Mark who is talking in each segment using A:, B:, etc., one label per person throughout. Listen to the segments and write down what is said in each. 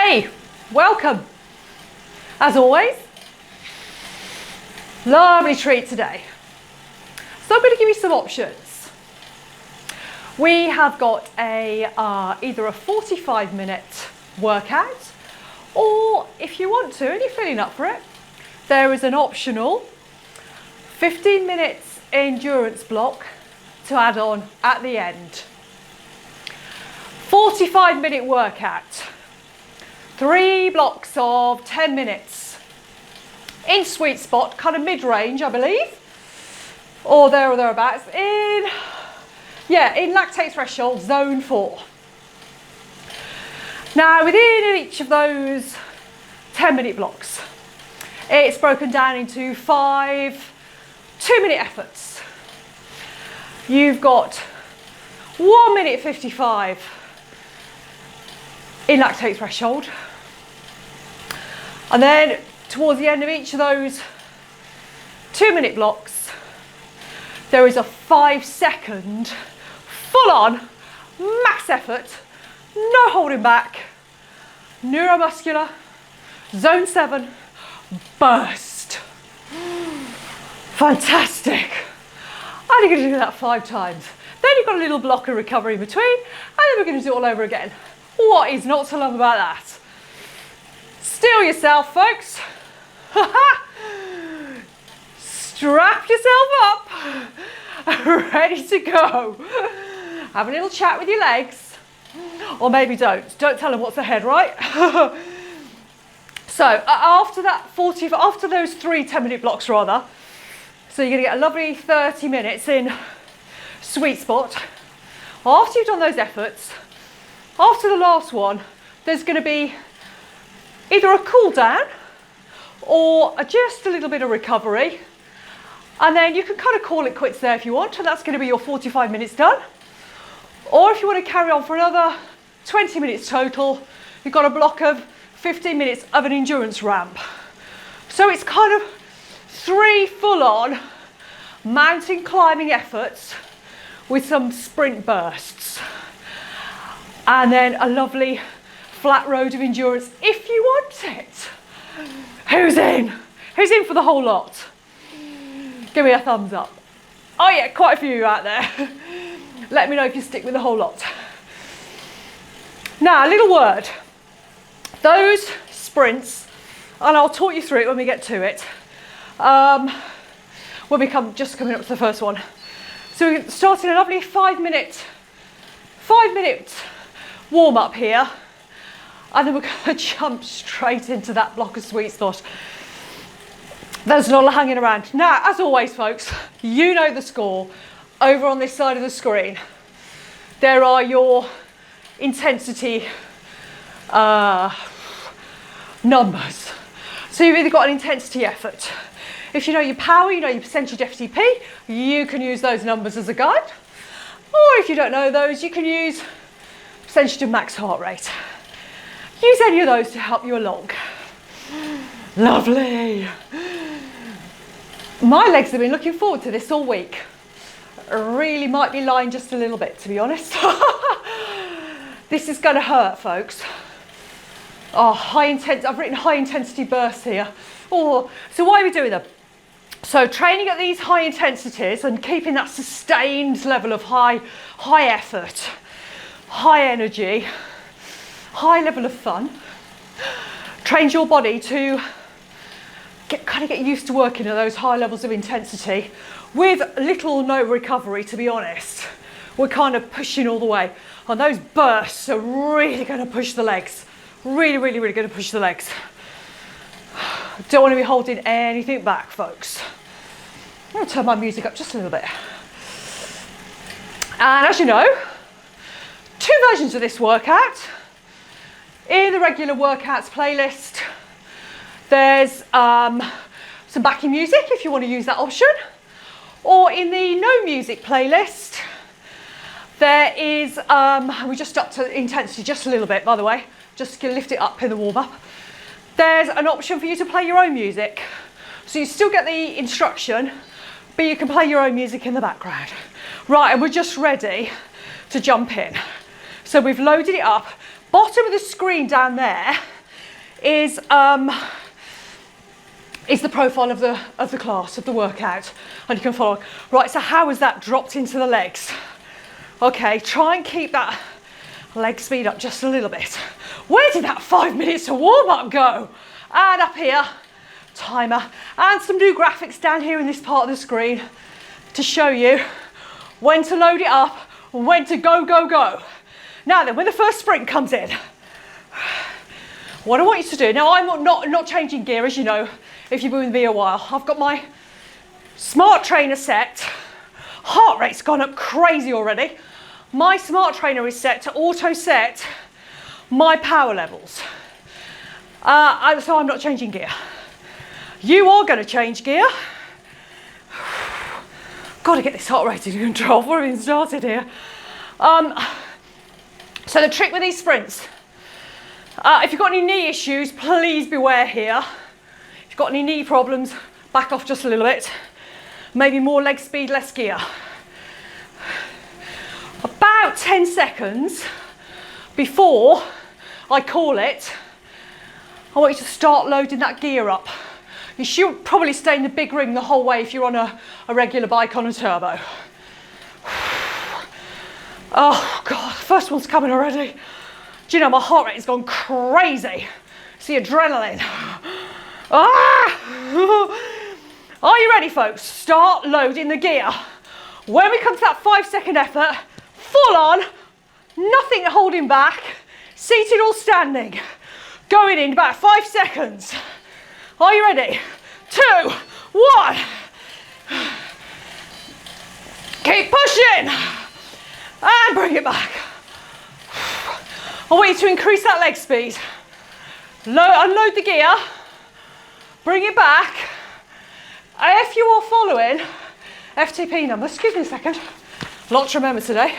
A: Hey, welcome. As always, lovely treat today. So I'm going to give you some options. We have got a either a 45-minute workout, or if you want to and you're feeling up for it, there is an optional 15 minutes endurance block to add on at the end. 45-minute workout, 3 blocks of 10 minutes in sweet spot, kind of mid-range, I believe, or there or thereabouts, in lactate threshold zone 4. Now within each of those 10-minute blocks, it's broken down into 5 2-minute efforts. You've got 1 minute 55 in lactate threshold, and then towards the end of each of those 2-minute blocks, there is a 5-second full-on max effort, no holding back, neuromuscular zone 7 burst. Fantastic. And you're going to do that 5 times. Then you've got a little block of recovery in between, and then we're going to do it all over again. What is not to love about that? Steel yourself, folks. Strap yourself up, ready to go. Have a little chat with your legs, or maybe don't tell them what's ahead, right? So after those 3 10-minute blocks rather, so you're going to get a lovely 30 minutes in sweet spot. After you've done those efforts, after the last one, there's going to be either a cool down or just a little bit of recovery, and then you can kind of call it quits there if you want, and that's going to be your 45 minutes done. Or if you want to carry on for another 20 minutes total, you've got a block of 15 minutes of an endurance ramp. So it's kind of 3 full-on mountain climbing efforts with some sprint bursts, and then a lovely flat road of endurance if you want it. Who's in? Who's in for the whole lot? Give me a thumbs up. Oh yeah, quite a few out there. Let me know if you stick with the whole lot. Now, a little word. Those sprints, and I'll talk you through it when we get to it, when we just coming up to the first one. So we're starting a lovely 5-minute warm up here, and then we're going to jump straight into that block of sweet spot. There's not a lot hanging around. Now, as always, folks, you know the score. Over on this side of the screen, there are your intensity numbers. So you've either got an intensity effort. If you know your power, you know your percentage FTP, you can use those numbers as a guide. Or if you don't know those, you can use percentage of max heart rate. Use any of those to help you along. Lovely. My legs have been looking forward to this all week. Really might be lying just a little bit, to be honest. This is going to hurt, folks. Oh, I've written high intensity bursts here. Oh, so why are we doing them? So training at these high intensities and keeping that sustained level of high effort, high energy, high level of fun, trains your body to get used to working at those high levels of intensity with little or no recovery, to be honest. We're kind of pushing all the way. And those bursts are really going to push the legs. Really, really, really going to push the legs. Don't want to be holding anything back, folks. I'm going to turn my music up just a little bit. And as you know, 2 versions of this workout. In the regular workouts playlist, there's some backing music if you want to use that option. Or in the no music playlist, there is, we just upped the intensity just a little bit, by the way, just to lift it up in the warm up. There's an option for you to play your own music. So you still get the instruction, but you can play your own music in the background. Right, and we're just ready to jump in. So we've loaded it up. Bottom of the screen down there is the profile of the class, of the workout, and you can follow. Right, so how has that dropped into the legs? Okay, try and keep that leg speed up just a little bit. Where did that 5 minutes to warm up go? And up here, timer, and some new graphics down here in this part of the screen to show you when to load it up and when to go, go, go. Now then, when the first sprint comes in, what I want you to do, now I'm not changing gear, as you know, if you've been with me a while. I've got my smart trainer set. Heart rate's gone up crazy already. My smart trainer is set to auto set my power levels. So I'm not changing gear. You are going to change gear. Got to get this heart rate under control before we even started here. So the trick with these sprints, if you've got any knee issues, please beware here. If you've got any knee problems, back off just a little bit. Maybe more leg speed, less gear. About 10 seconds before I call it, I want you to start loading that gear up. You should probably stay in the big ring the whole way if you're on a regular bike on a turbo. Oh God, first one's coming already. Do you know, my heart rate has gone crazy. It's the adrenaline. Ah! Are you ready, folks? Start loading the gear. When we come to that 5-second effort, full on, nothing holding back, seated or standing. Going in about 5 seconds. Are you ready? 2, 1. Keep pushing. And bring it back. I want you to increase that leg speed. Unload the gear. Bring it back. If you are following FTP numbers, excuse me a second. Lot to remember today.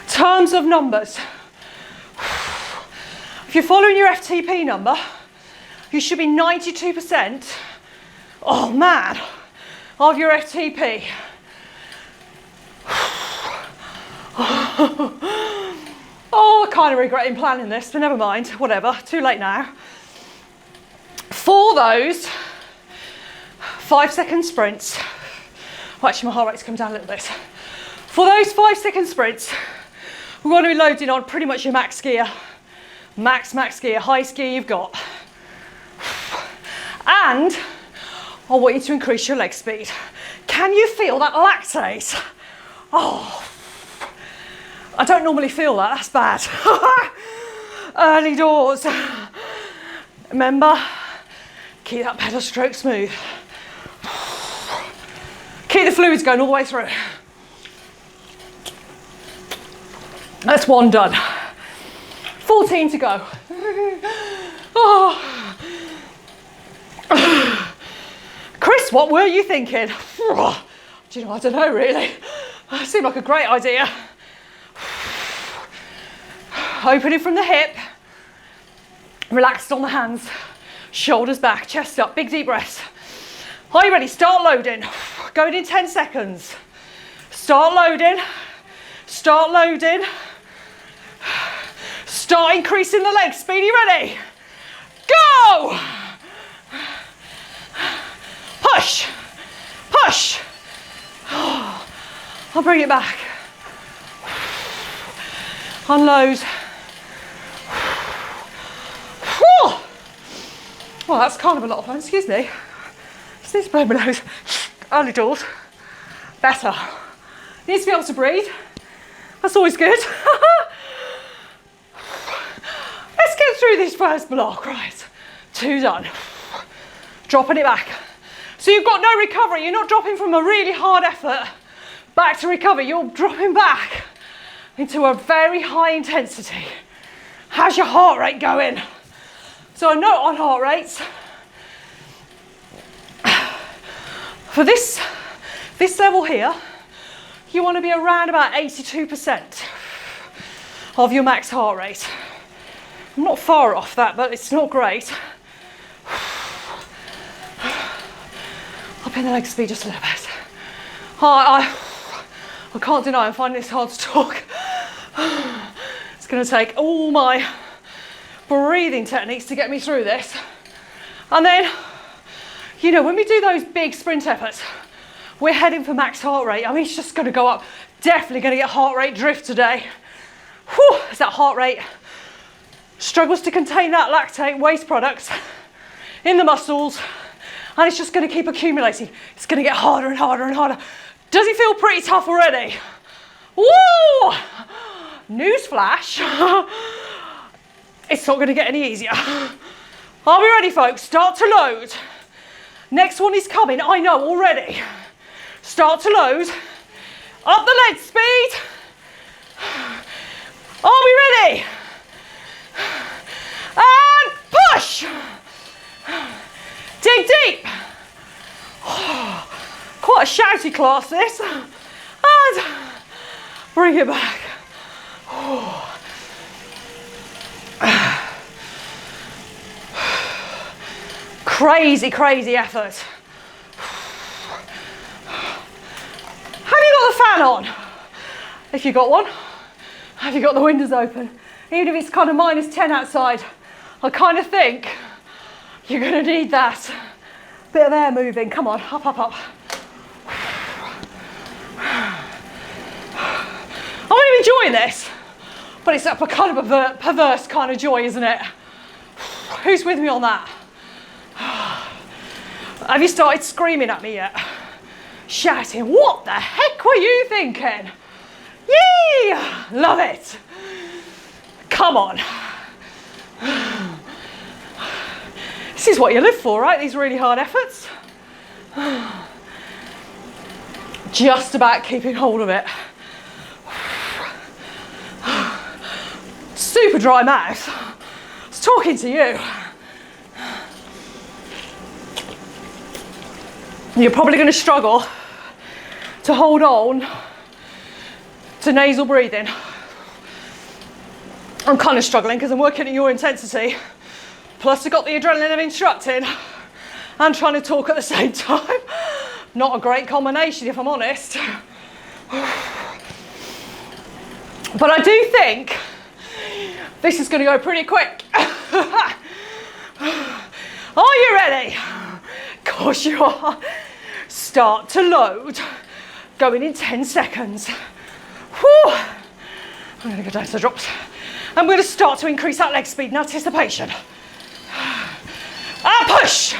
A: Terms of numbers. If you're following your FTP number, you should be 92%, oh man, of your FTP. Oh, I kind of regretting planning this, but never mind, whatever, too late now. For those 5-second sprints, well, actually my heart rate's come down a little bit. For those 5-second sprints, we're going to be loading on pretty much your max gear. Max gear, highest gear you've got. And I want you to increase your leg speed. Can you feel that lactate? Oh, I don't normally feel that, that's bad. Early doors. Remember, keep that pedal stroke smooth. Keep the fluids going all the way through. That's one done. 14 to go. Oh. Chris, what were you thinking? Do you know, I don't know really. It seemed like a great idea. Opening from the hip. Relaxed on the hands. Shoulders back, chest up, big deep breaths. Are you ready? Start loading. Going in 10 seconds. Start loading. Start loading. Start increasing the leg speed. Are you ready? Go! Push. Push. I'll bring it back. Unload. Well, that's kind of a lot of fun. Excuse me. Just need to blow my nose. Early doors. Better. Needs to be able to breathe. That's always good. Let's get through this first block. Right. 2 done. Dropping it back. So you've got no recovery. You're not dropping from a really hard effort back to recover. You're dropping back into a very high intensity. How's your heart rate going? So a note on heart rates. For this level here, you want to be around about 82% of your max heart rate. I'm not far off that, but it's not great. Up in the leg speed just a little bit. I can't deny I'm finding this hard to talk. It's going to take all my breathing techniques to get me through this. And then, you know, when we do those big sprint efforts, we're heading for max heart rate. I mean, it's just going to go up. Definitely going to get heart rate drift today. Whew, as that heart rate struggles to contain that lactate waste products in the muscles, and it's just going to keep accumulating. It's going to get harder and harder and harder. Does it feel pretty tough already? Woo! Newsflash. It's not going to get any easier. Are we ready, folks? Start to load. Next one is coming, I know already. Start to load. Up the leg speed. Are we ready? And push. Dig deep. Quite a shouty class this. And bring it back. Crazy, crazy effort. Have you got the fan on? If you got one. Have you got the windows open? Even if it's kind of -10 outside, I kind of think you're going to need that bit of air moving. Come on, up, up, up. I'm really enjoying this, but it's a kind of a perverse kind of joy, isn't it? Who's with me on that? Have you started screaming at me yet? Shouting, what the heck were you thinking? Yee! Love it. Come on. This is what you live for, right? These really hard efforts. Just about keeping hold of it. Super dry mouth. I was talking to you. You're probably going to struggle to hold on to nasal breathing. I'm kind of struggling because I'm working at your intensity, plus I've got the adrenaline of instructing and trying to talk at the same time. Not a great combination, if I'm honest. But I do think this is going to go pretty quick. Are you ready? Of course you are. Start to load. Going in 10 seconds. Whew. I'm going to go down to the drops. I'm going to start to increase that leg speed in anticipation. And push.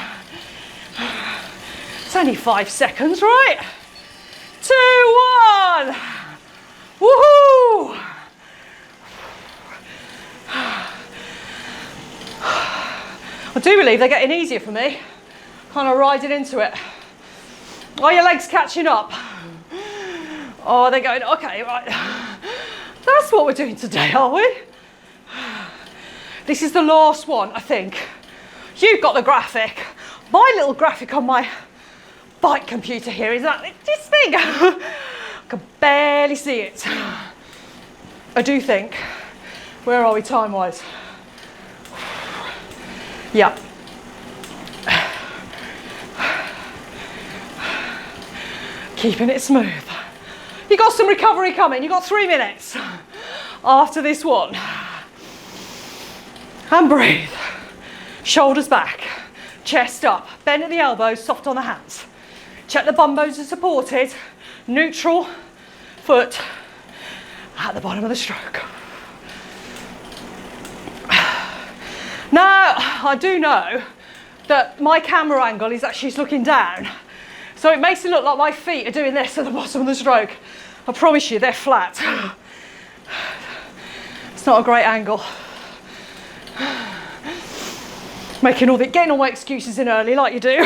A: It's only 5 seconds, right? 2, 1. Woohoo! I do believe they're getting easier for me. Kind of riding into it. Are your legs catching up? Oh, they're going, okay, right. That's what we're doing today, are we? This is the last one, I think. You've got the graphic. My little graphic on my bike computer here is that this big. I can barely see it. I do think. Where are we time-wise? Yeah. Keeping it smooth. You got some recovery coming. You got 3 minutes after this one. And breathe. Shoulders back, chest up, bend at the elbows, soft on the hands. Check the bum bones are supported. Neutral foot at the bottom of the stroke. Now, I do know that my camera angle is actually looking down. So it makes it look like my feet are doing this at the bottom of the stroke. I promise you, they're flat. It's not a great angle. Getting all my excuses in early like you do.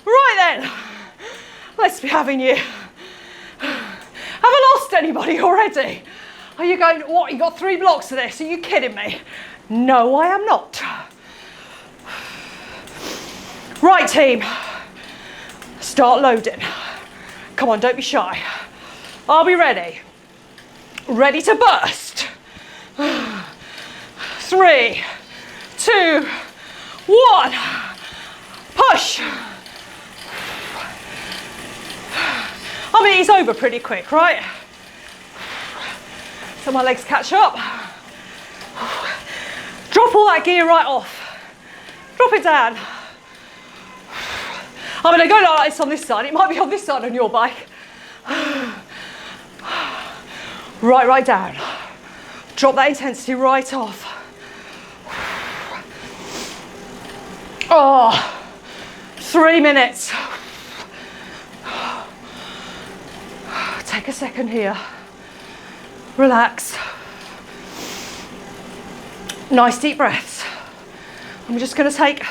A: Right then, let's be having you. Have I lost anybody already? Are you going, what, you got 3 blocks of this? Are you kidding me? No, I am not. Right, team. Start loading. Come on, don't be shy. Are we ready? Ready to burst. 3, 2, 1. Push. I mean, it's over pretty quick, right? So my legs catch up. Drop all that gear right off. Drop it down. I'm going to go like this on this side. It might be on this side on your bike. Right down. Drop that intensity right off. Oh, 3 minutes. Take a second here. Relax. Nice deep breaths. I'm just going to take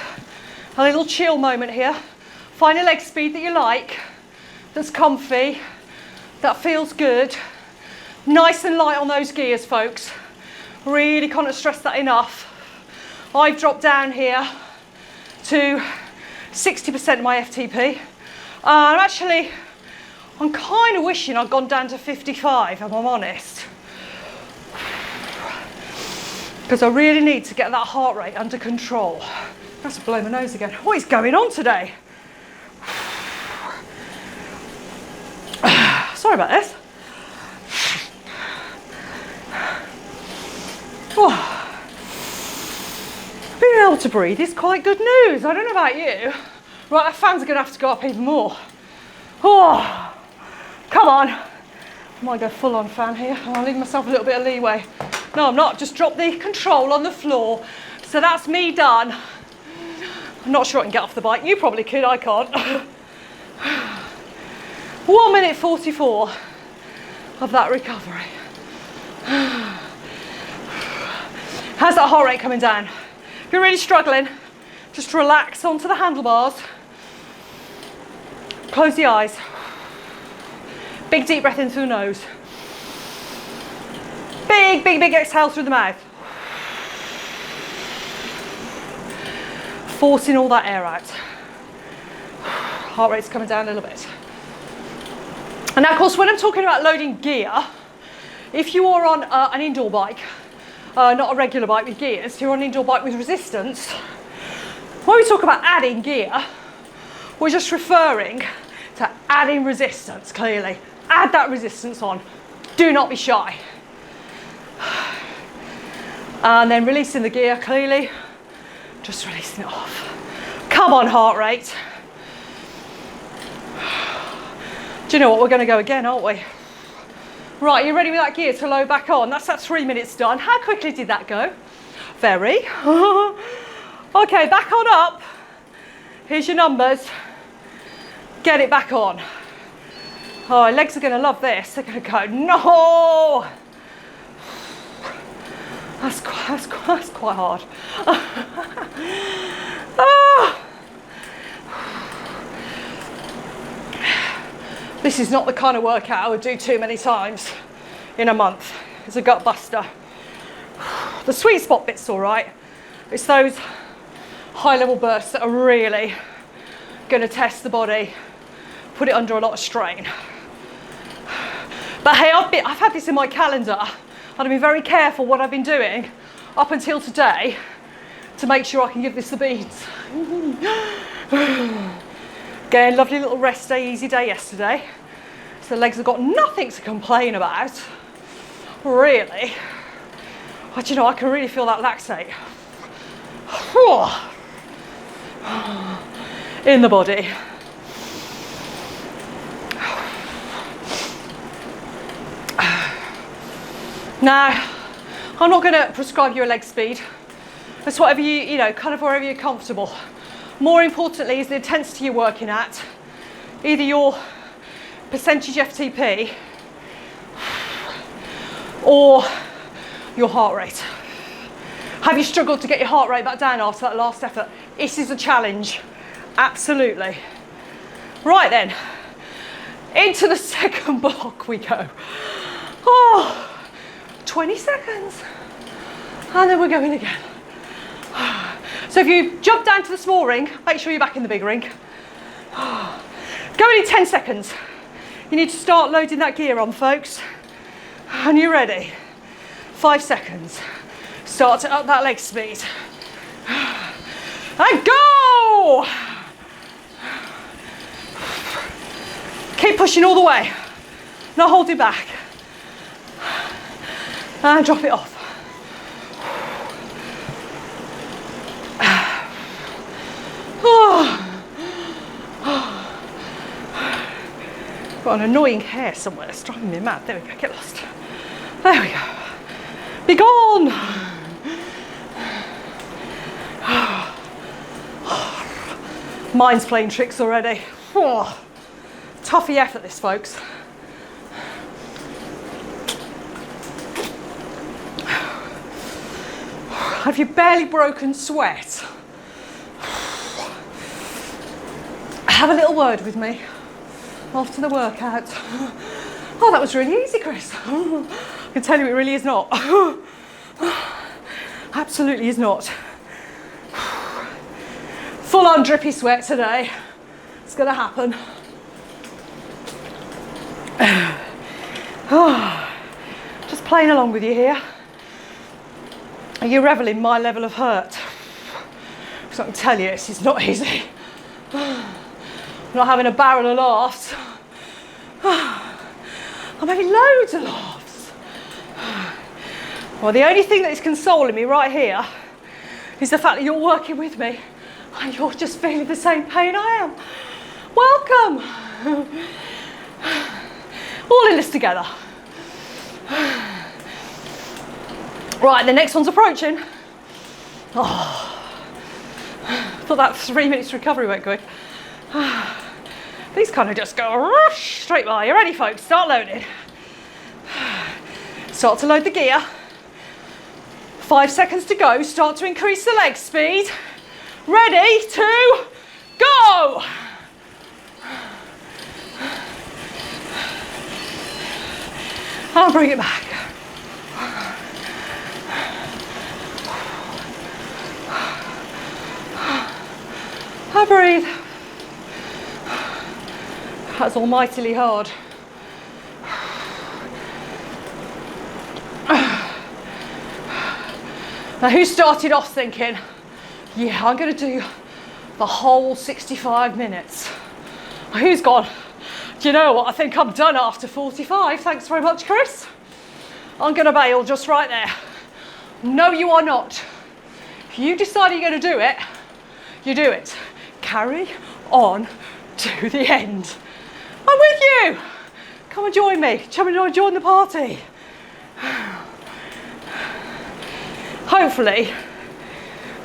A: a little chill moment here. Find a leg speed that you like, that's comfy, that feels good. Nice and light on those gears, folks. Really can't stress that enough. I've dropped down here to 60% of my FTP. I'm kind of wishing I'd gone down to 55, if I'm honest. Because I really need to get that heart rate under control. I have to blow my nose again. What is going on today? Sorry about this. Oh. Being able to breathe is quite good news. I don't know about you. Right, that fans are going to have to go up even more. Oh, come on. I might go full on fan here. I'll leave myself a little bit of leeway. No, I'm not. Just drop the control on the floor. So that's me done. I'm not sure I can get off the bike. You probably could, I can't. 1 minute 44 of that recovery. How's that heart rate coming down? If you're really struggling, just relax onto the handlebars. Close the eyes. Big deep breath in through the nose. Big exhale through the mouth. Forcing all that air out. Heart rate's coming down a little bit. And now, of course, when I'm talking about loading gear, if you are on an indoor bike, not a regular bike with gears, if you're on an indoor bike with resistance, when we talk about adding gear, we're just referring to adding resistance, clearly. Add that resistance on. Do not be shy. And then releasing the gear, clearly. Just releasing it off. Come on, heart rate. Do you know what? We're going to go again, aren't we? Right, you ready with that gear to load back on? That's that 3 minutes done. How quickly did that go? Very. Okay, back on up. Here's your numbers. Get it back on. Oh, legs are going to love this. They're going to go, no! That's quite hard. Oh. This is not the kind of workout I would do too many times in a month. It's a gut buster. The sweet spot bit's all right. It's those high level bursts that are really going to test the body, put it under a lot of strain. But hey, I've had this in my calendar, and I've been very careful what I've been doing up until today to make sure I can give this the beans. Again, lovely little rest day, easy day yesterday. So the legs have got nothing to complain about, really. But you know, I can really feel that lactate in the body. Now, I'm not going to prescribe you a leg speed. It's whatever you know, kind of wherever you're comfortable. More importantly is the intensity you're working at, either your percentage FTP or your heart rate. Have you struggled to get your heart rate back down after that last effort? This is a challenge, absolutely. Right then, into the second block we go. Oh, 20 seconds, and then we're going again. So if you jump down to the small ring, make sure you're back in the big ring. Going in 10 seconds. You need to start loading that gear on, folks. And you're ready. 5 seconds. Start to up that leg speed. And go! Keep pushing all the way. Not holding back. And drop it off. Got an annoying hair somewhere, it's driving me mad. There we go, get lost. There we go. Be gone! Mind's playing tricks already. Oh, toughy effort this, folks. Have you barely broken sweat? Have a little word with me after the workout. Oh, that was really easy, Chris. I can tell you it really is not. Absolutely is not. Full on drippy sweat today. It's going to happen. Just playing along with you here. Are you reveling my level of hurt? Because I can tell you it's not easy. I'm not having a barrel of laughs. I'm having loads of laughs. Well, the only thing that is consoling me right here is the fact that you're working with me and you're just feeling the same pain I am. Welcome. All in this together. Right, the next one's approaching. Oh, thought that 3 minutes recovery went quick. These kind of just go rush straight by. You ready, folks? Start loading. Start to load the gear. 5 seconds to go. Start to increase the leg speed. Ready to go. And bring it back. I breathe. That's almightily hard. Now, who started off thinking, yeah, I'm going to do the whole 65 minutes? Who's gone, do you know what, I think I'm done after 45. Thanks very much, Chris. I'm going to bail just right there. No, you are not. If you decide you're going to do it, you do it. Carry on to the end. I'm with you. Come and join me. Come and join the party. Hopefully,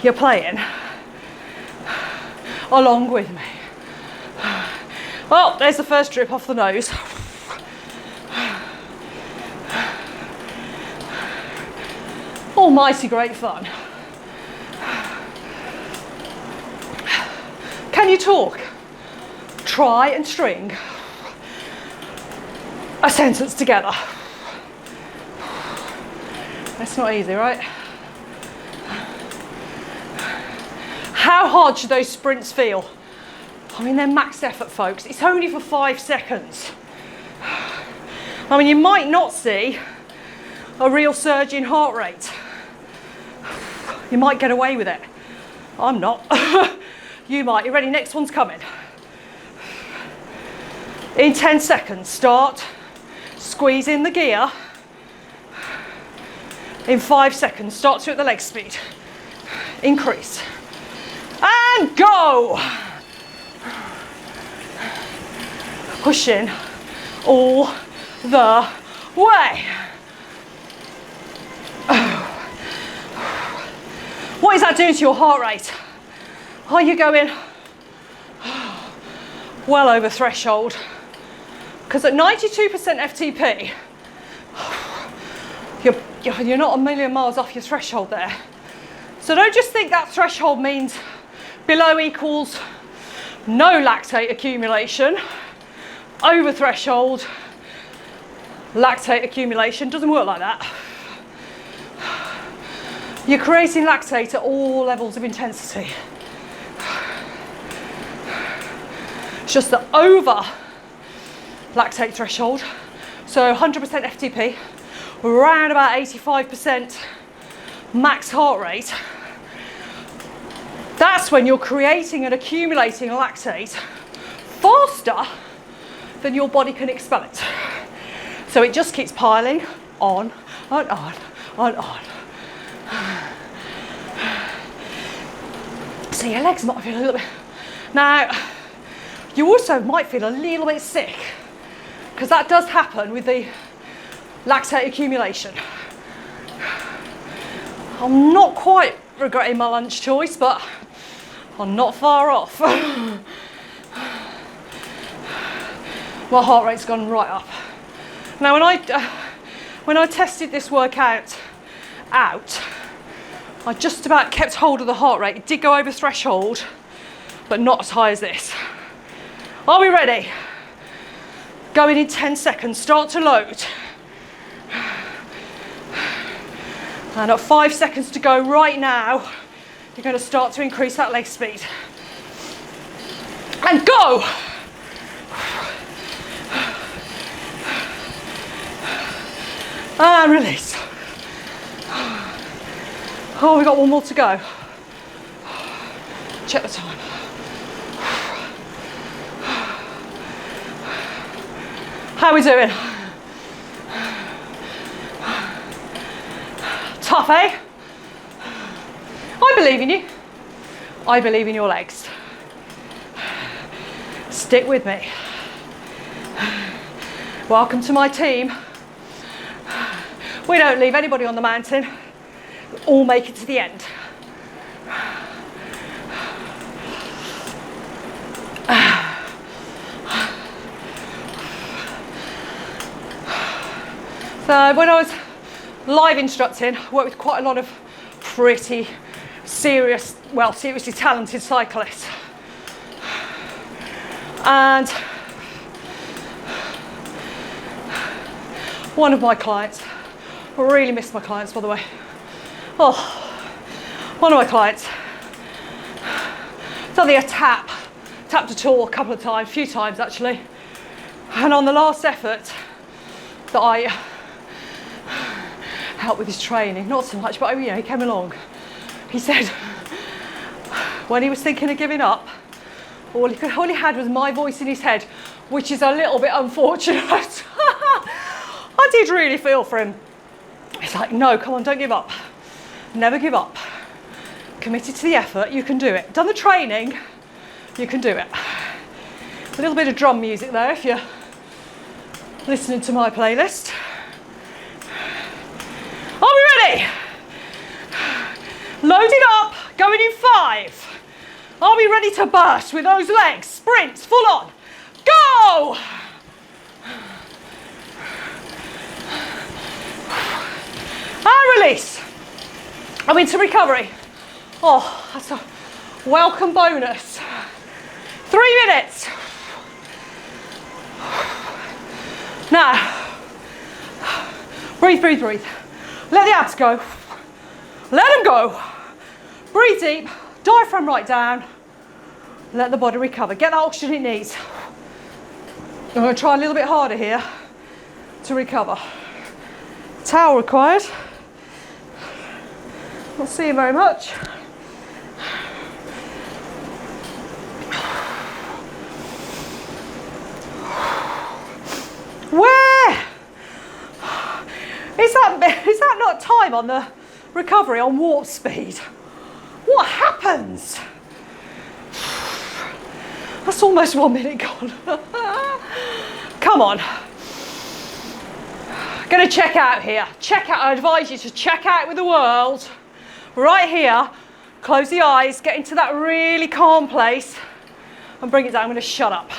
A: you're playing along with me. Well, there's the first drip off the nose. Almighty great fun. Can you talk? Try and string a sentence together. That's not easy, right? How hard should those sprints feel? I mean, they're max effort, folks. It's only for 5 seconds. I mean, you might not see a real surge in heart rate. You might get away with it. I'm not. You might. You ready? Next one's coming. In 10 seconds, start squeezing the gear. In 5 seconds, start to at the leg speed. Increase. And go! Pushing all the way. What is that doing to your heart rate? Are you going well over threshold? Because at 92% FTP, you're not a million miles off your threshold there. So don't just think that threshold means below equals no lactate accumulation. Over threshold, lactate accumulation. Doesn't work like that. You're creating lactate at all levels of intensity. It's just the over lactate threshold, so 100% FTP, around about 85% max heart rate. That's when you're creating and accumulating lactate faster than your body can expel it. So it just keeps piling on and on and on. So your legs might feel a little bit. Now, you also might feel a little bit sick, because that does happen with the lactate accumulation. I'm not quite regretting my lunch choice, but I'm not far off. My heart rate's gone right up. Now, when I tested this workout out, I just about kept hold of the heart rate. It did go over threshold, but not as high as this. Are we ready? Going in 10 seconds, start to load. And at 5 seconds to go right now, you're going to start to increase that leg speed. And go! And release. Oh, we've got one more to go. Check the time. How are we doing? Tough, eh? I believe in you. I believe in your legs. Stick with me. Welcome to my team. We don't leave anybody on the mountain. We all make it to the end. So when I was live instructing, I worked with quite a lot of pretty serious, well, seriously talented cyclists. And one of my clients, I really miss my clients, by the way. Oh, one of my clients, it's only a tapped a tool a couple of times, a few times actually. And on the last effort that I helped with his training, not so much, but you know, he came along. He said when he was thinking of giving up, all he had was my voice in his head, which is a little bit unfortunate. I did really feel for him. It's like, no, come on, don't give up. Never give up. Committed to the effort, you can do it. Done the training, you can do it. A little bit of drum music there if you're listening to my playlist. Are we ready? Loaded up, going in 5. Are we ready to burst with those legs? Sprints, full on. Go! And release. I'm into recovery. Oh, that's a welcome bonus. 3 minutes. Now, breathe, breathe, breathe. Let the abs go. Let them go. Breathe deep. Diaphragm right down. Let the body recover. Get that oxygen it needs. I'm going to try a little bit harder here to recover. Towel required. Not seeing very much. Where? Is that not time on the recovery on warp speed? What happens? That's almost 1 minute gone. Come on. Gonna check out here. Check out, I advise you to check out with the world. Right here, close the eyes, get into that really calm place and bring it down. I'm gonna shut up.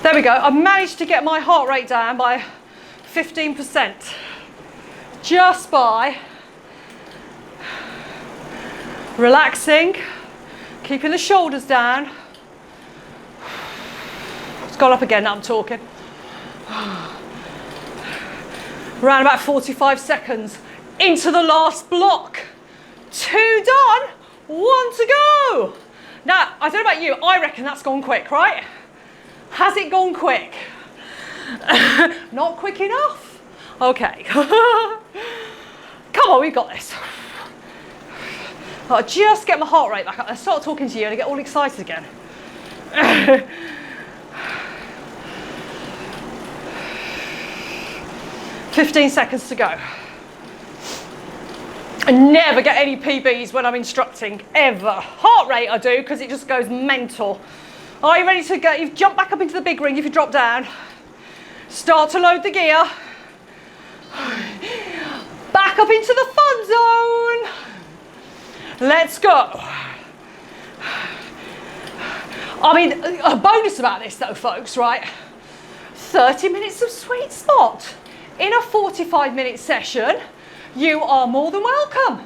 A: There we go. I've managed to get my heart rate down by 15%. just by relaxing, keeping the shoulders down. It's gone up again, now I'm talking. Around about 45 seconds into the last block. 2 done, 1 to go. Now, I don't know about you, I reckon that's gone quick, right? Has it gone quick? Not quick enough? Okay. Come on, we've got this. I'll just get my heart rate back up. I start talking to you and I get all excited again. 15 seconds to go. I never get any PBs when I'm instructing, ever. Heart rate I do, because it just goes mental. Are you ready to go? You've jumped back up into the big ring if you drop down. Start to load the gear. Back up into the fun zone. Let's go. I mean, a bonus about this though, folks, right? 30 minutes of sweet spot. In a 45-minute session, you are more than welcome.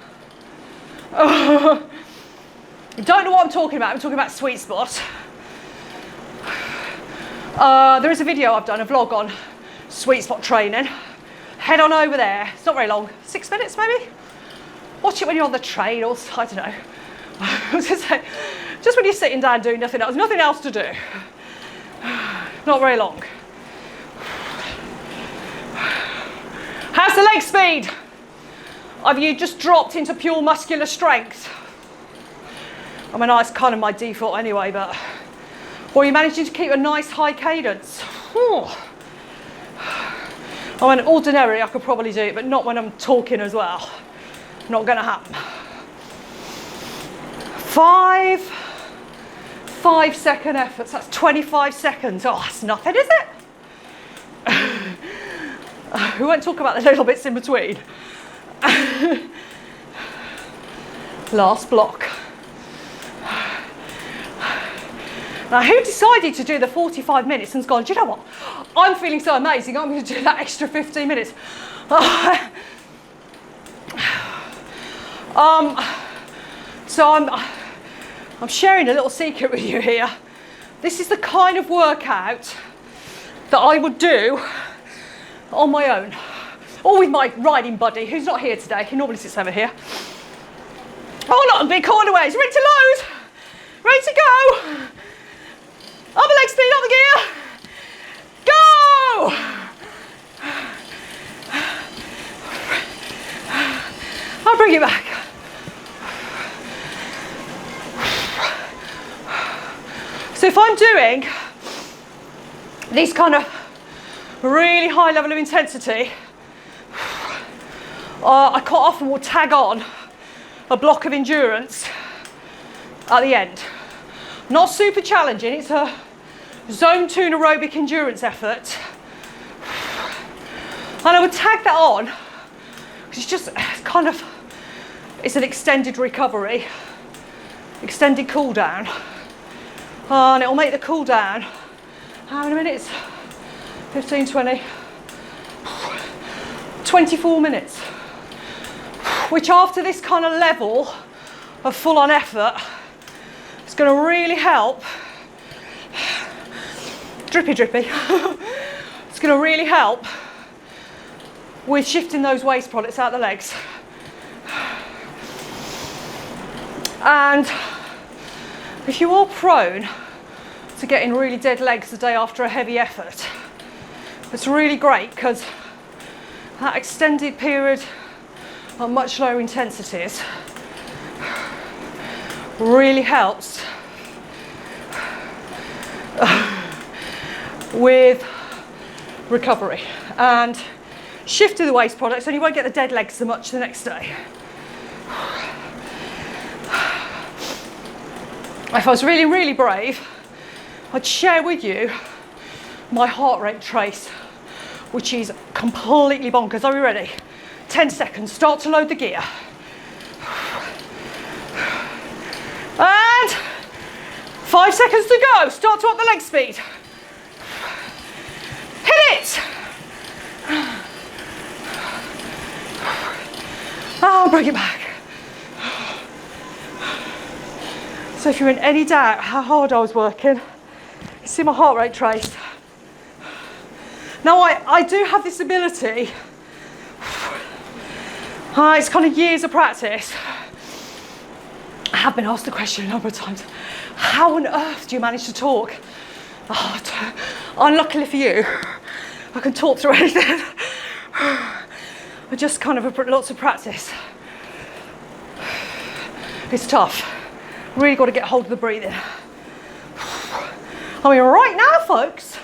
A: You don't know what I'm talking about. I'm talking about sweet spot. There is a video I've done, a vlog on sweet spot training. Head on over there. It's not very long, 6 minutes maybe. Watch it when you're on the train or I don't know. Just when you're sitting down doing nothing else to do. Not very long. How's the leg speed? Have you just dropped into pure muscular strength? I mean, that's kind of my default anyway, but... Or are you managing to keep a nice high cadence? I mean, ordinarily I could probably do it, but not when I'm talking as well. Not going to happen. 5-second efforts, that's 25 seconds. Oh, that's nothing, is it? We won't talk about the little bits in between. Last block. Now, who decided to do the 45 minutes and's gone, do you know what? I'm feeling so amazing, I'm going to do that extra 15 minutes. So I'm sharing a little secret with you here. This is the kind of workout that I would do on my own, or with my riding buddy, who's not here today. He normally sits over here. Oh, not a big cornerways. Ready to load. Ready to go. Up the leg speed, up the gear. Go! I'll bring it back. So if I'm doing these kind of really high level of intensity, I quite often will tag on a block of endurance at the end. Not super challenging, it's a zone 2 aerobic endurance effort. And I would tag that on, because it's just kind of, it's an extended recovery, extended cool down. And it'll make the cool down, how many minutes? 15, 20, 24 minutes. Which after this kind of level of full on effort, it's going to really help. Drippy. It's going to really help with shifting those waste products out the legs. And if you are prone to getting really dead legs the day after a heavy effort, it's really great because that extended period at much lower intensities really helps with recovery and shifting the waste products, and you won't get the dead legs so much the next day. If I was really, really brave, I'd share with you my heart rate trace, which is completely bonkers. Are we ready? 10 seconds, start to load the gear. And 5 seconds to go, start to up the leg speed. Hit it! and bring it back. So if you're in any doubt how hard I was working, you see my heart rate trace. Now I do have this ability, it's kind of years of practice. I have been asked the question a number of times, how on earth do you manage to talk? Oh, unluckily for you, I can talk through anything. I just kind of lots of practice. It's tough. Really got to get hold of the breathing. I mean, right now, folks,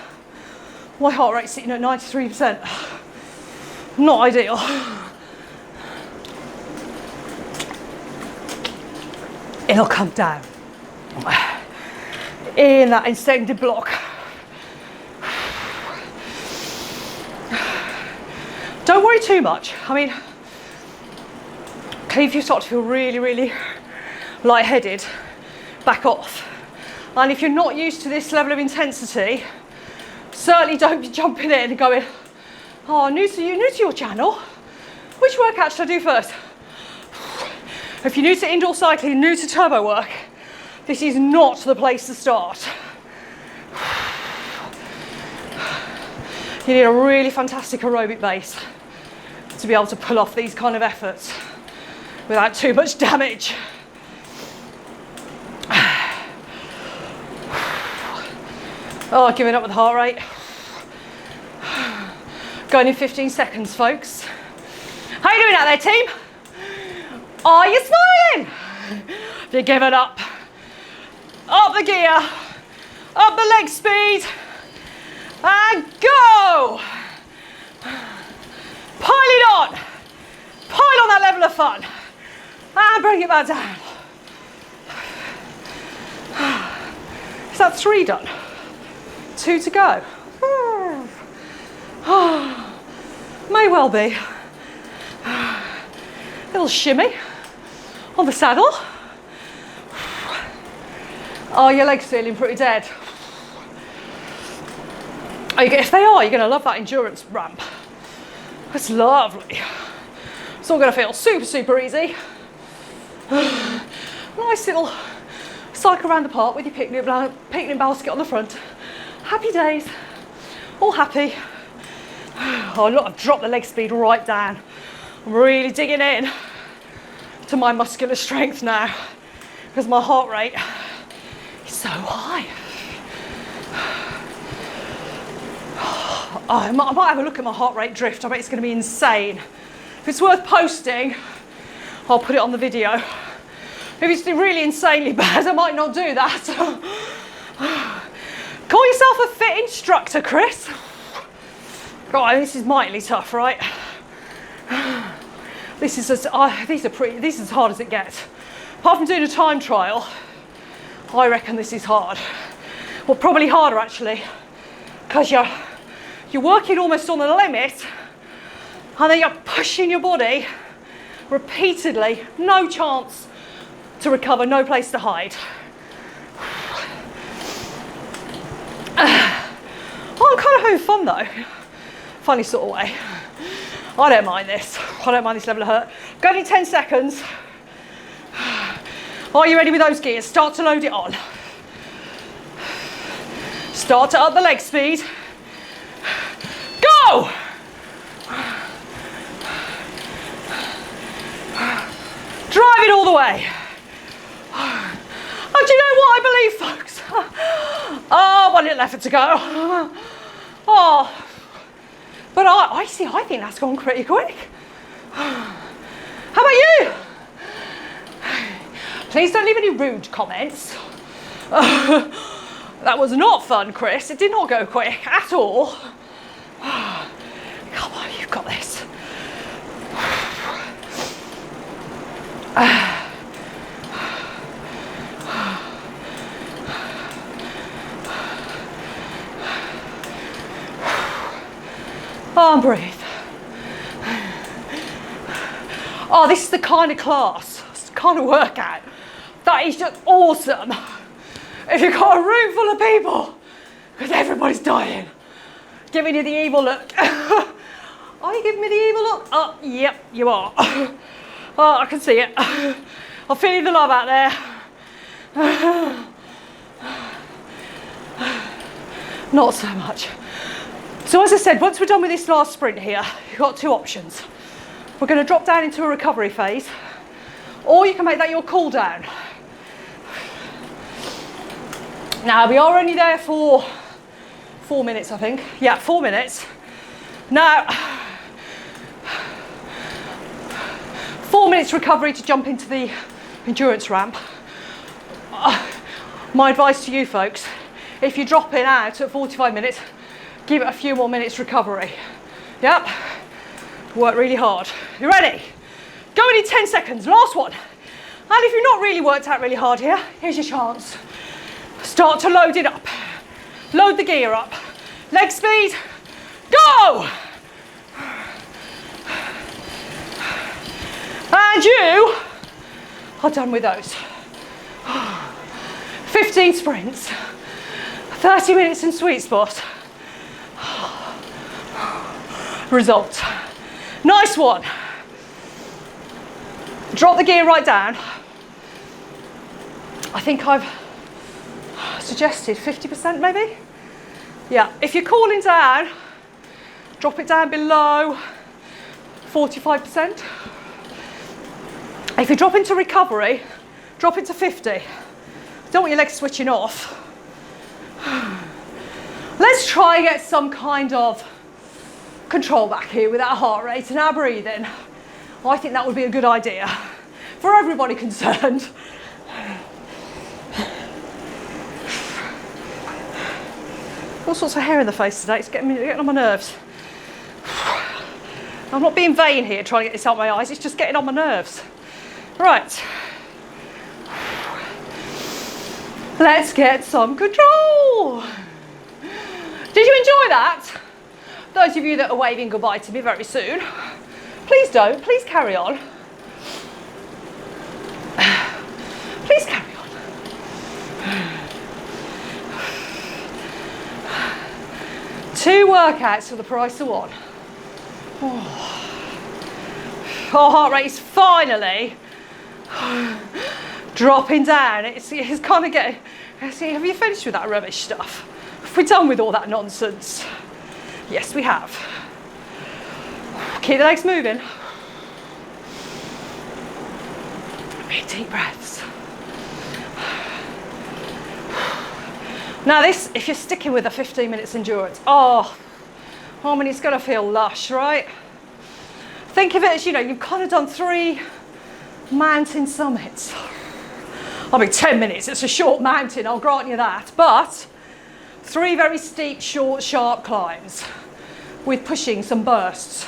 A: my heart rate's sitting at 93%. Not ideal. It'll come down in that extended block. Don't worry too much. I mean, if you start to feel really, really lightheaded, back off. And if you're not used to this level of intensity, certainly don't be jumping in and going, oh, new to your channel. Which workout should I do first? If you're new to indoor cycling, new to turbo work, this is not the place to start. You need a really fantastic aerobic base to be able to pull off these kind of efforts without too much damage. Oh, giving up with the heart rate. Going in 15 seconds, folks. How are you doing out there, team? Are you smiling? Have you given up? Up the gear, up the leg speed, and go! Pile on that level of fun, and bring it back down. Is that 3 done? 2 to go. May well be. Little shimmy on the saddle. Oh, your legs feeling pretty dead. If they are, you're going to love that endurance ramp. It's lovely. It's all going to feel super, super easy. Nice little cycle around the park with your picnic basket on the front. Happy days. All happy. Oh, look, I've dropped the leg speed right down. I'm really digging in to my muscular strength now because my heart rate is so high. Oh, I might have a look at my heart rate drift. I bet it's going to be insane. If it's worth posting, I'll put it on the video. If it's really insanely bad, I might not do that. Call yourself a fit instructor, Chris. God, this is mightily tough, right? This is as hard as it gets. Apart from doing a time trial, I reckon this is hard. Well, probably harder actually, because you're working almost on the limit, and then you're pushing your body repeatedly. No chance to recover, no place to hide. I'm kind of having fun though. Funny sort of way. I don't mind this. I don't mind this level of hurt. Going in 10 seconds. Are you ready with those gears? Start to load it on. Start to up the leg speed. Go! Drive it all the way. And do you know what I believe, folks? Oh, 1 little effort to go. Oh, but I think that's gone pretty quick. How about you? Please don't leave any rude comments. That was not fun, Chris. It did not go quick at all. Come on, you've got this. Oh, and breathe. Oh, this is the kind of class, kind of workout that is just awesome. If you've got a room full of people, because everybody's dying, giving you the evil look. Are you giving me the evil look? Oh, yep, you are. Oh, I can see it. I'm feeling the love out there. Not so much. So as I said, once we're done with this last sprint here, you've got two options. We're going to drop down into a recovery phase, or you can make that your cool down. Now we are only there for 4 minutes, I think. Yeah, 4 minutes. Now, 4 minutes recovery to jump into the endurance ramp. My advice to you folks, if you're dropping out at 45 minutes, give it a few more minutes recovery. Yep, work really hard. You ready? Going in 10 seconds, last one. And if you've not really worked out really hard here, here's your chance. Start to load it up. Load the gear up. Leg speed, go! And you are done with those. 15 sprints, 30 minutes in sweet spot. Result. Nice one. Drop the gear right down. I think I've suggested 50% maybe. Yeah, if you're cooling down, drop it down below 45%. If you drop into recovery, drop it to 50. Don't want your legs switching off. Let's try and get some kind of control back here with our heart rate and our breathing. I think that would be a good idea for everybody concerned. All sorts of hair in the face today, it's getting on my nerves. I'm not being vain here trying to get this out of my eyes, it's just getting on my nerves. Right. Let's get some control. Did you enjoy that? Those of you that are waving goodbye to me very soon, please don't, please carry on. Please carry on. Two workouts for the price of one. Our heart rate is finally dropping down. It's kind of getting, see, have you finished with that rubbish stuff? Have we done with all that nonsense? Yes, we have. Keep the legs moving. Big deep breaths. Now this, if you're sticking with a 15 minutes endurance, oh, I mean, it's going to feel lush, right? Think of it as, you know, you've kind of done 3 mountain summits. I mean, 10 minutes, it's a short mountain, I'll grant you that, but 3 very steep, short, sharp climbs with pushing some bursts.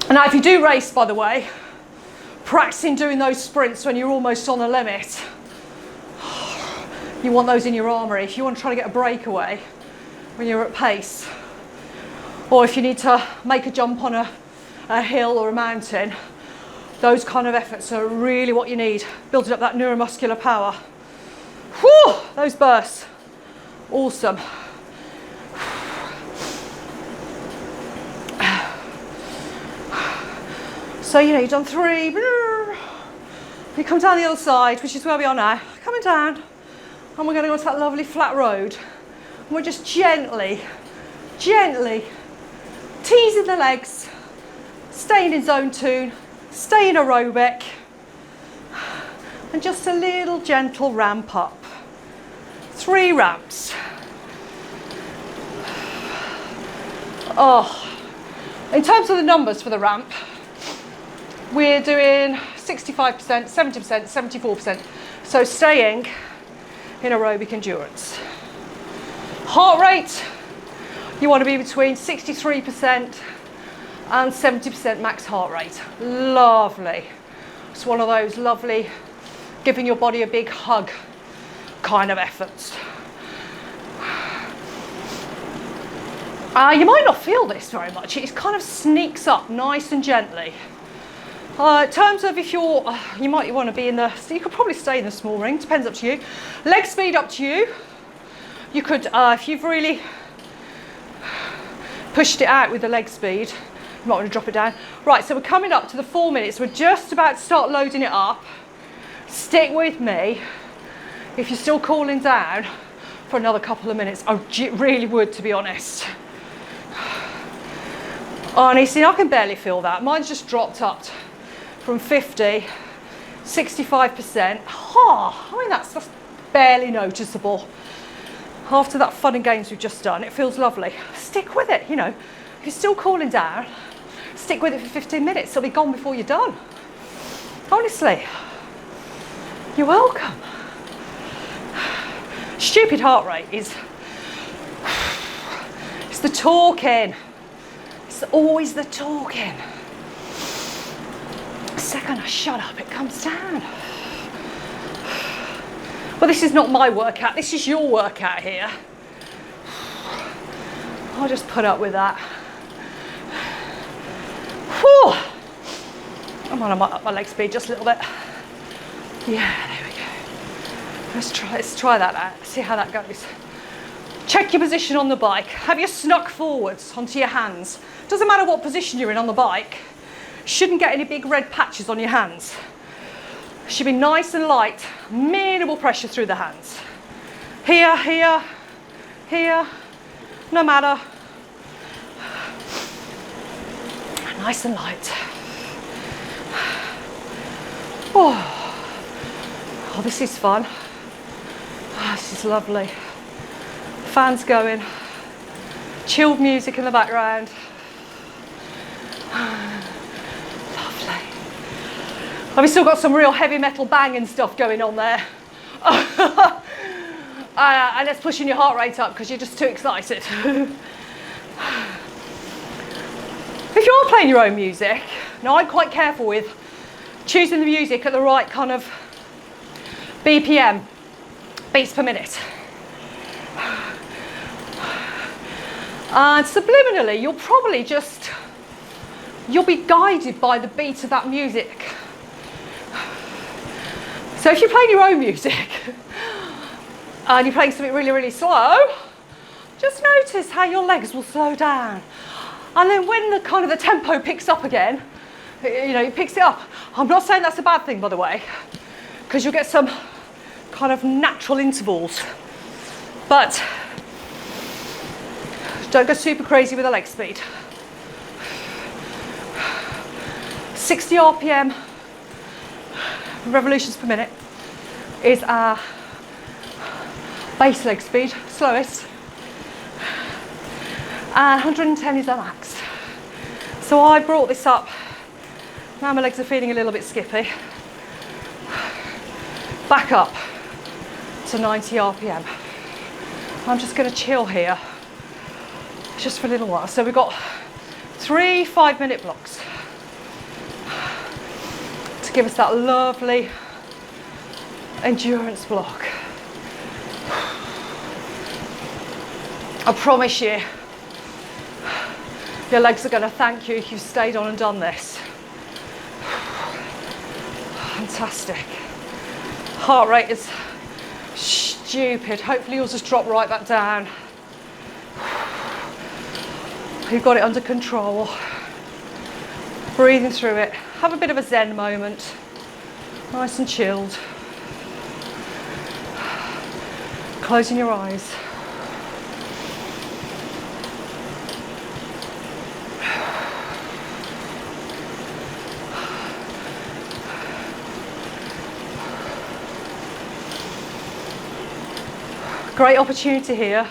A: Now, if you do race, by the way, practicing doing those sprints when you're almost on the limit. You want those in your armoury if you want to try to get a breakaway when you're at pace. Or if you need to make a jump on a hill or a mountain, those kind of efforts are really what you need, building up that neuromuscular power. Whew, those bursts, awesome. So, you know, you've done 3, you come down the other side, which is where we are now, coming down, and we're going to go to that lovely flat road, and we're just gently teasing the legs, staying in zone 2, staying aerobic, and just a little gentle ramp up. 3 ramps. Oh, in terms of the numbers for the ramp, we're doing 65%, 70%, 74%. So staying in aerobic endurance. Heart rate, you want to be between 63% and 70% max heart rate. Lovely. It's one of those lovely, giving your body a big hug kind of efforts. You might not feel this very much. It kind of sneaks up nice and gently. In terms of if you're, you might want to be in the, so you could probably stay in the small ring, depends up to you. Leg speed up to you. You could, if you've really pushed it out with the leg speed, You might want to drop it down. Right, so we're coming up to the 4 minutes. We're just about to start loading it up. Stick with me. If you're still cooling down for another couple of minutes, I really would, to be honest. Honestly, I can barely feel that. Mine's just dropped up from 50, 65%. Oh, I mean, that's barely noticeable. After that fun and games we've just done, it feels lovely. Stick with it, you know. If you're still cooling down, stick with it for 15 minutes. It'll be gone before you're done. Honestly, you're welcome. Stupid heart rate is, it's the talking. It's always the talking. The second I shut up, it comes down. Well, this is not my workout. This is your workout here. I'll just put up with that. Whew. I'm on up my leg speed just a little bit. Yeah, there we go. Let's try that out. See how that goes. Check your position on the bike. Have you snuck forwards onto your hands? Doesn't matter what position you're in on the bike. Shouldn't get any big red patches on your hands. Should be nice and light, minimal pressure through the hands. Here, here, here, no matter. Nice and light. Oh, this is fun. Oh, this is lovely. Fans going, chilled music in the background. Lovely. I've still got some real heavy metal banging stuff going on there. And it's pushing your heart rate up because you're just too excited. If you're playing your own music, now I'm quite careful with choosing the music at the right kind of BPM, beats per minute. And subliminally, you'll be guided by the beat of that music. So if you're playing your own music and you're playing something really, really slow, just notice how your legs will slow down. And then when the kind of the tempo picks up again, you know, it picks it up. I'm not saying that's a bad thing, by the way, because you'll get some kind of natural intervals. But don't go super crazy with the leg speed. 60 RPM revolutions per minute is our base leg speed, slowest. And 110 is our max. So I brought this up. Now my legs are feeling a little bit skippy. Back up to 90 RPM. I'm just going to chill here just for a little while. So we've got 3 5-minute blocks to give us that lovely endurance block. I promise you, your legs are going to thank you if you've stayed on and done this. Fantastic. Heart rate is stupid. Hopefully yours just drop right back down. You've got it under control. Breathing through it. Have a bit of a zen moment. Nice and chilled. Closing your eyes. Great opportunity here.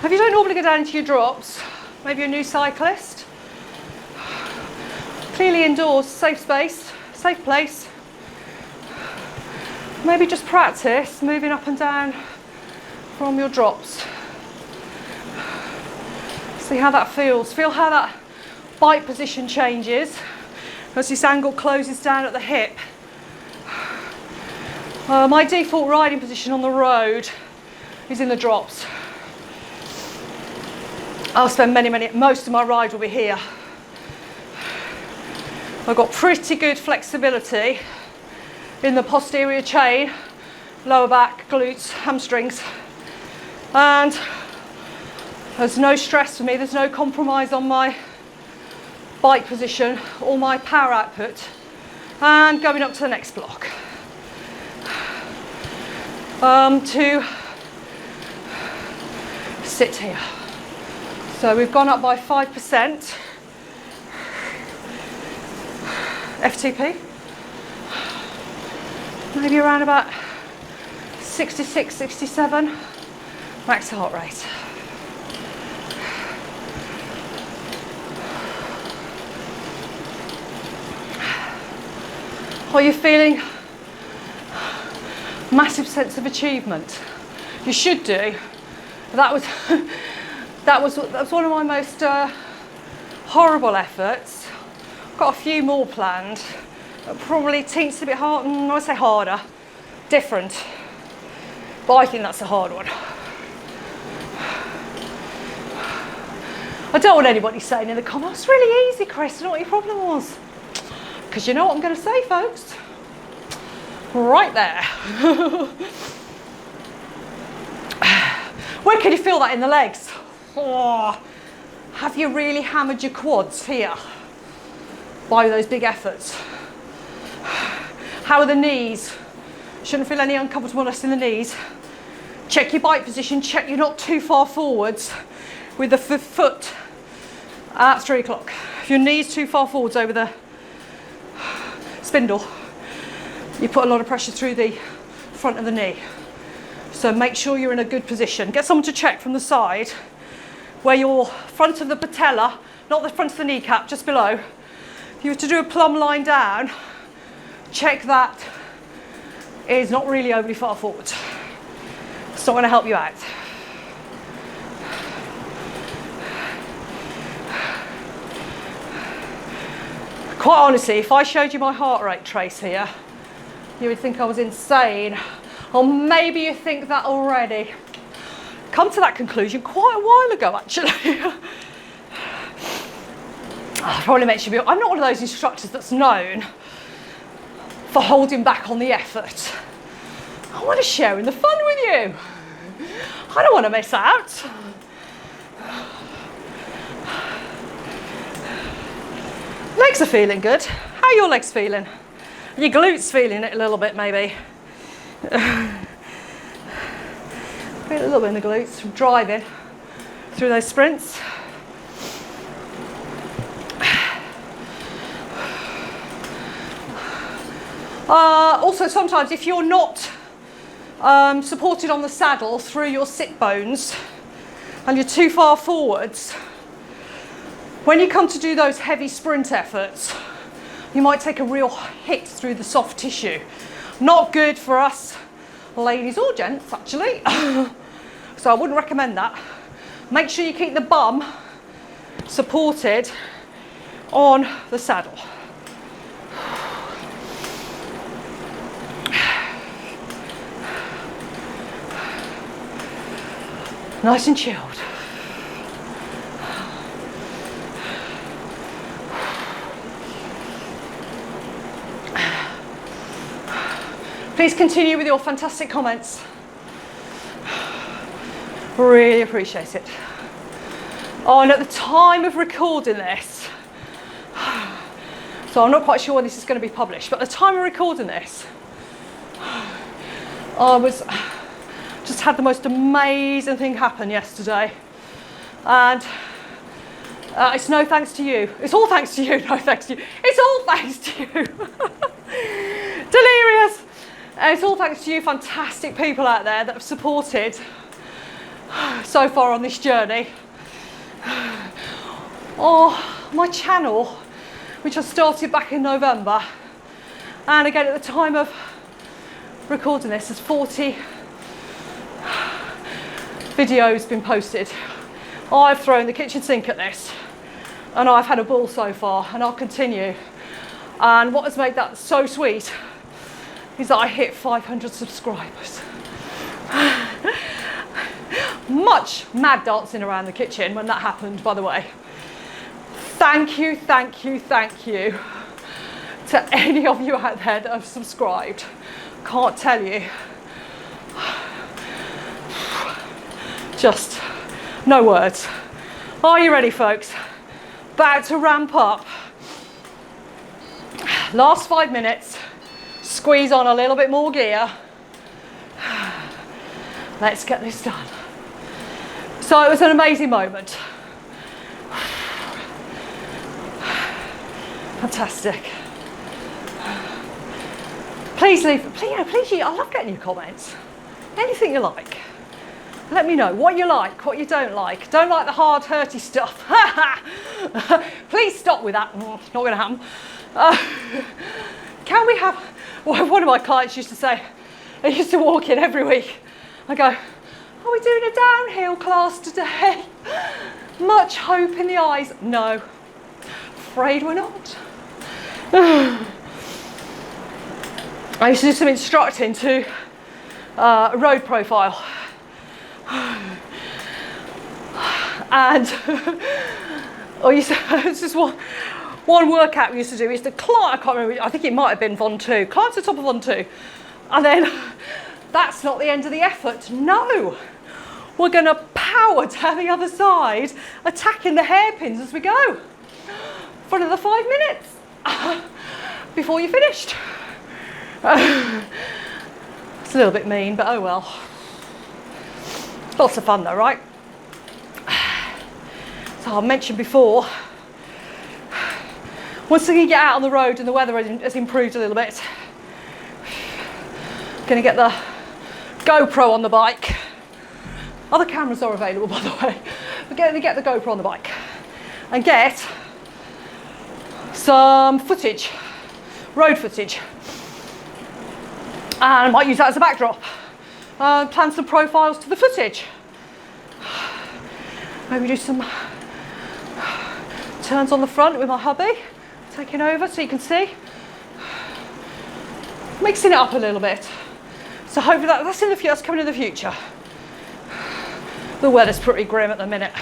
A: If you don't normally go down into your drops, maybe you're a new cyclist, clearly indoors, safe space, safe place. Maybe just practice moving up and down from your drops. See how that feels. Feel how that bike position changes as this angle closes down at the hip. My default riding position on the road is in the drops. I'll spend most of my ride will be here. I've got pretty good flexibility in the posterior chain, lower back, glutes, hamstrings. And there's no stress for me, there's no compromise on my bike position, all my power output, and going up to the next block. To sit here. So we've gone up by 5% FTP, maybe around about 66, 67 max heart rate. Are you feeling massive sense of achievement? You should do. That was one of my most horrible efforts. Got a few more planned. Probably teensy a bit hard. I say harder, different. But I think that's a hard one. I don't want anybody saying in the comments, "It's really easy, Chris. I don't know what your problem was." Because you know what I'm going to say, folks. Right there. Where can you feel that in the legs? Oh, have you really hammered your quads here by those big efforts? How are the knees? Shouldn't feel any uncomfortableness in the knees. Check your bike position, check you're not too far forwards with the foot at 3 o'clock. If your knee's too far forwards over the spindle, you put a lot of pressure through the front of the knee. So make sure you're in a good position. Get someone to check from the side where your front of the patella, not the front of the kneecap, just below. If you were to do a plumb line down, check that is not really overly far forward. It's not going to help you out. Quite honestly, if I showed you my heart rate trace here, you would think I was insane. Or maybe you think that already. Come to that conclusion quite a while ago, actually. Probably makes you feel, I'm not one of those instructors that's known for holding back on the effort. I want to share in the fun with you. I don't want to miss out. Legs are feeling good. How are your legs feeling? Your glutes feeling it a little bit, maybe. Feel a little bit in the glutes from driving through those sprints. Also, sometimes if you're not supported on the saddle through your sit bones and you're too far forwards, when you come to do those heavy sprint efforts, you might take a real hit through the soft tissue. Not good for us ladies or gents, actually. So I wouldn't recommend that. Make sure you keep the bum supported on the saddle. Nice and chilled. Please continue with your fantastic comments. Really appreciate it. Oh, and at the time of recording this, so I'm not quite sure when this is going to be published, but at the time of recording this, I just had the most amazing thing happen yesterday. And it's no thanks to you. It's all thanks to you, no thanks to you. It's all thanks to you. Delirious. It's all thanks to you fantastic people out there that have supported so far on this journey. Oh, my channel, which I started back in November, and again at the time of recording this, there's 40 videos been posted. I've thrown the kitchen sink at this, and I've had a ball so far, and I'll continue. And what has made that so sweet is that I hit 500 subscribers. Much mad dancing around the kitchen when that happened, by the way. Thank you, thank you, thank you to any of you out there that have subscribed. Can't tell you. Just no words. Are you ready, folks? About to ramp up. Last 5 minutes. Squeeze on a little bit more gear. Let's get this done. So it was an amazing moment. Fantastic. Please leave, please, I love getting your comments. Anything you like. Let me know what you like, what you don't like. Don't like the hard, hurty stuff. Please stop with that. Not going to happen. Can we have, well, one of my clients used to say, they used to walk in every week. I go, are we doing a downhill class today? Much hope in the eyes. No, afraid we're not. I used to do some instructing to road profile. And it's just one workout we used to do is to climb, I can't remember, I think it might have been Von 2, climb to the top of Von 2. And then that's not the end of the effort. No, we're going to power down the other side, attacking the hairpins as we go for another 5 minutes before you're finished. It's a little bit mean, but oh well. Lots of fun though, right? So I mentioned before, once we get out on the road and the weather has improved a little bit, I'm going to get the GoPro on the bike. Other cameras are available, by the way. We're going to get the GoPro on the bike and get some footage, road footage. And I might use that as a backdrop. Plan some profiles to the footage. Maybe do some turns on the front with my hubby, taking over so you can see. Mixing it up a little bit. So hopefully that's coming in the future. The weather's pretty grim at the minute.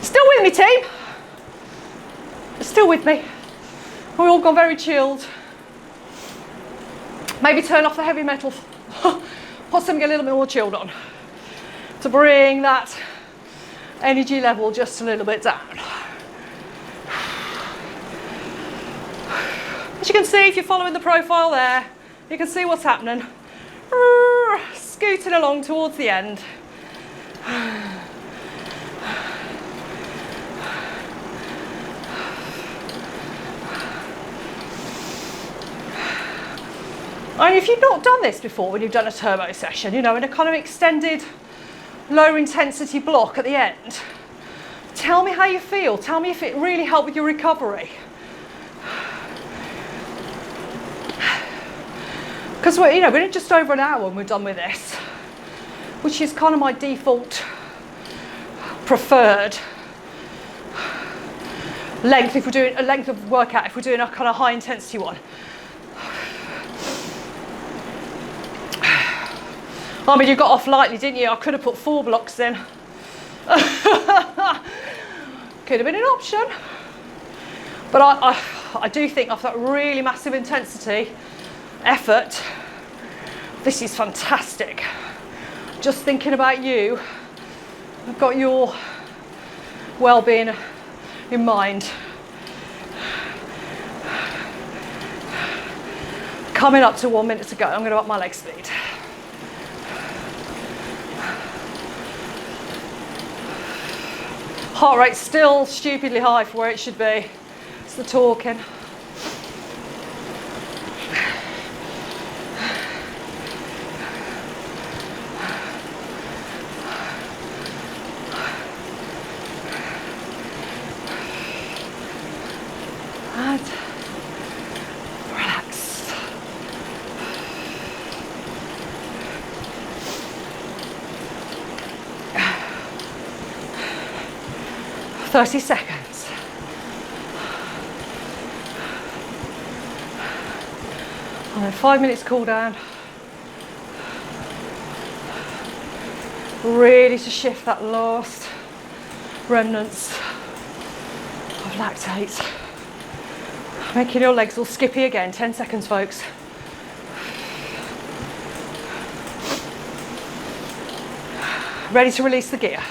A: Still with me, team? Still with me? We've all gone very chilled. Maybe turn off the heavy metal. Put something a little bit more chilled on to bring that energy level just a little bit down. As you can see, if you're following the profile there, you can see what's happening. Scooting along towards the end. And if you've not done this before, when you've done a turbo session, you know, in a kind of extended, low intensity block at the end, tell me how you feel. Tell me if it really helped with your recovery. Because we're just over an hour when we're done with this, which is kind of my default preferred length if we're doing a length of workout, if we're doing a kind of high intensity one. I mean, you got off lightly, didn't you? I could have put 4 blocks in. Could have been an option. But I do think after that really massive intensity effort, this is fantastic. Just thinking about you, I've got your well-being in mind. Coming up to 1 minute to go, I'm going to up my leg speed. Heart rate still stupidly high for where it should be. It's the talking. And relax. 30 seconds. And then 5 minutes cool down. Really to shift that last remnants of lactate. Making your legs all skippy again. 10 seconds, folks. Ready to release the gear.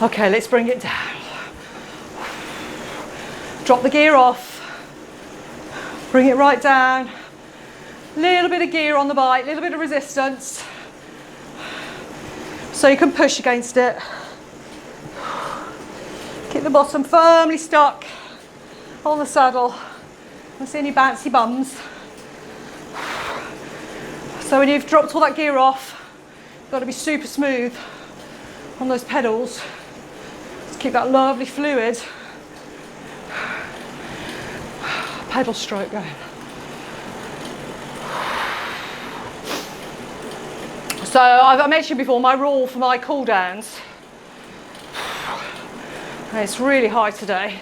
A: Okay, let's bring it down. Drop the gear off. Bring it right down. Little bit of gear on the bike, little bit of resistance. So you can push against it. Keep the bottom firmly stuck on the saddle. Don't see any bouncy bums. So when you've dropped all that gear off, you've got to be super smooth on those pedals. Just keep that lovely fluid pedal stroke going. So I mentioned before my rule for my cool downs. It's really high today.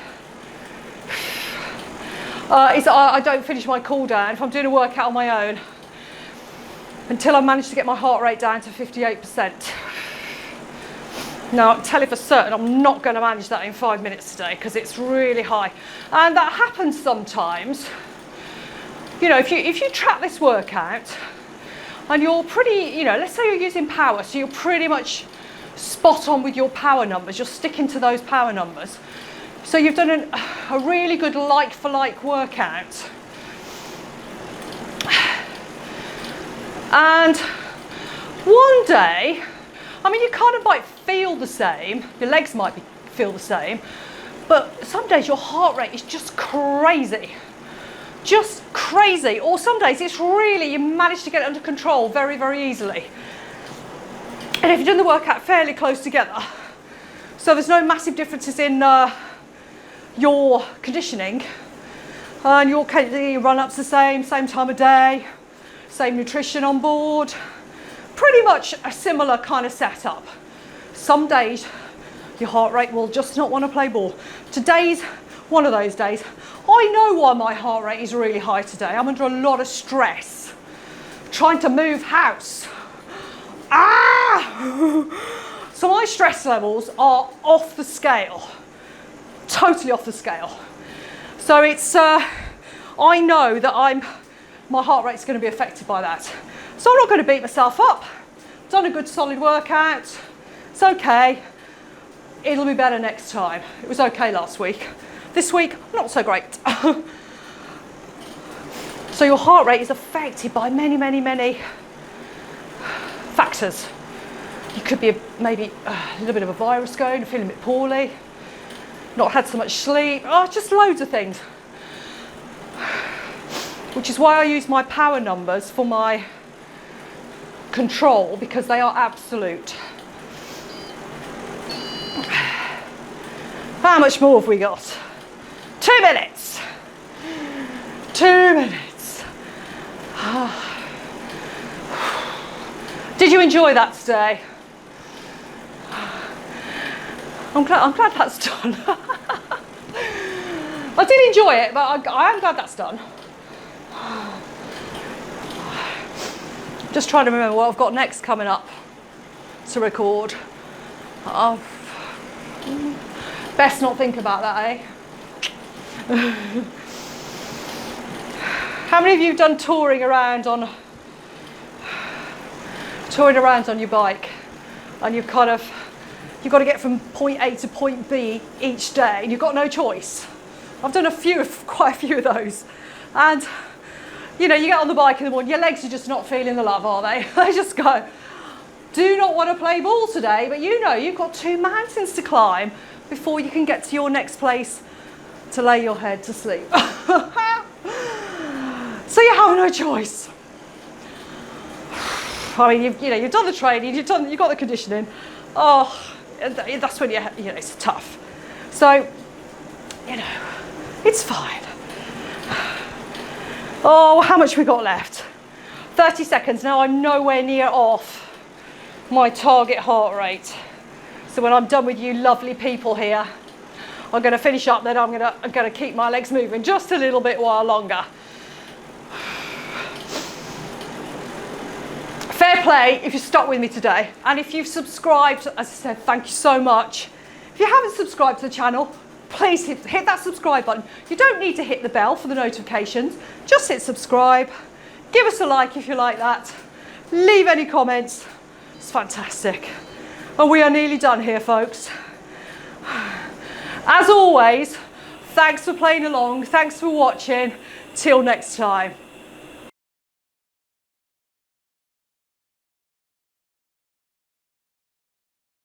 A: I don't finish my cool down if I'm doing a workout on my own until I manage to get my heart rate down to 58%. Now, I'll tell you for certain I'm not going to manage that in 5 minutes today because it's really high. And that happens sometimes. You know, if you track this workout and you're pretty, you know, let's say you're using power, so you're pretty much spot on with your power numbers, you're sticking to those power numbers. So you've done a really good like-for-like workout. And one day, I mean, you kind of might feel the same, your legs might feel the same, but some days your heart rate is just crazy. Just crazy. Or some days it's really, you manage to get it under control very, very easily. And if you've done the workout fairly close together, so there's no massive differences in your conditioning, and your run-ups the same time of day, same nutrition on board, pretty much a similar kind of setup. Some days your heart rate will just not want to play ball. Today's one of those days. I know why my heart rate is really high today. I'm under a lot of stress, trying to move house. So my stress levels are off the scale, totally off the scale. So it's, I know that my heart rate's going to be affected by that. So I'm not going to beat myself up. Done a good solid workout. It's okay. It'll be better next time. It was okay last week. This week, not so great. So your heart rate is affected by many, many, many factors. You could be maybe a little bit of a virus going, feeling a bit poorly, not had so much sleep, just loads of things. Which is why I use my power numbers for my control, because they are absolute. How much more have we got? 2 minutes. 2 minutes. Did you enjoy that today? I'm glad that's done. I did enjoy it, but I am glad that's done. Just trying to remember what I've got next coming up to record. Best not think about that, eh? How many of you have done touring around on your bike, and you've got to get from point A to point B each day, and you've got no choice? I've done quite a few of those, and you know, you get on the bike in the morning, your legs are just not feeling the love, are they? They just go, do not want to play ball today, but you know you've got 2 mountains to climb before you can get to your next place to lay your head to sleep. So you have no choice. I mean, you've done the training, you've got the conditioning. That's when it's tough. So, it's fine. How much we got left? 30 seconds. Now I'm nowhere near off my target heart rate. So when I'm done with you lovely people here, I'm going to finish up, then I'm going to keep my legs moving just a little bit while longer. Fair play if you stuck with me today, and if you've subscribed, as I said, thank you so much. If you haven't subscribed to the channel, please hit that subscribe button. You don't need to hit the bell for the notifications, just hit subscribe. Give us a like if you like that. leave any comments. It's fantastic. And we are nearly done here, folks. As always, thanks for playing along. Thanks for watching. Till next time.